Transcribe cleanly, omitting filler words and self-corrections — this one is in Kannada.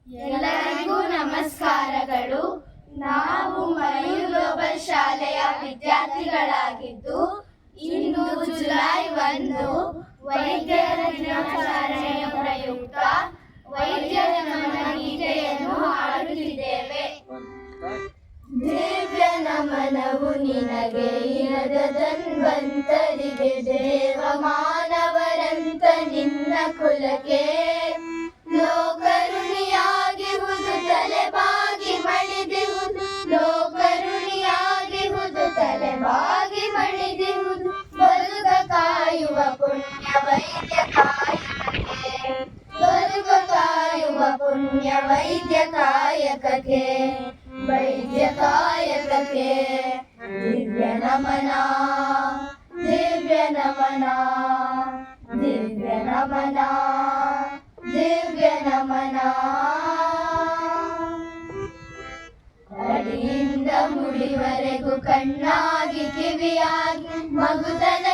ಎಲ್ಲರಿಗೂ ನಮಸ್ಕಾರಗಳು. ನಾವು ಮಯೂರ್ ಗ್ಲೋಬಲ್ ಶಾಲೆಯ ವಿದ್ಯಾರ್ಥಿಗಳಾಗಿದ್ದು, ಇಂದು ಜುಲೈ 1 ವೈದ್ಯರ ದಿನಾಚರಣೆಯ ಪ್ರಯುಕ್ತ ವೈದ್ಯರ ನಮನ ಗೀತೆಯನ್ನು ಹಾಡುತ್ತಿದ್ದೇವೆ. ದಿವ್ಯ ನಮನವು ನಿನಗೆ ಇರದ ಧನ್ವಂತರಿಗೆ, ದೇವ ಮಾನವರಂತ ನಿನ್ನ ಕುಲಕ್ಕೆ. ಲೋಕರುಣಿಯಾಗಿಹುದು ತಲೆಬಾಗಿ ಮಣಿದಿಹುದು, ಲೋಕರುಣಿಯಾಗಿಹುದು ತಲೆಬಾಗಿ ಮಣಿದಿಹುದು. ಬದುಕ ಕಾಯುವ ಪುಣ್ಯ ವೈದ್ಯ ಕಾಯಕಕ್ಕೆ, ಬದುಕ ಕಾಯುವ ಪುಣ್ಯ ವೈದ್ಯ ಕಾಯಕಕ್ಕೆ, ವೈದ್ಯ ಕಾಯಕಕ್ಕೆ. ದಿವ್ಯ ನಮನ, ದಿವ್ಯ ನಮನ, ದಿವ್ಯ ನಮನ, ದಿವ್ಯ ನಮನ. ಅಡಿಯಿಂದ ಮುಡಿವರೆಗೂ ಕಣ್ಣಾಗಿ ಕಿವಿಯಾಗಿ ಮಗುತನ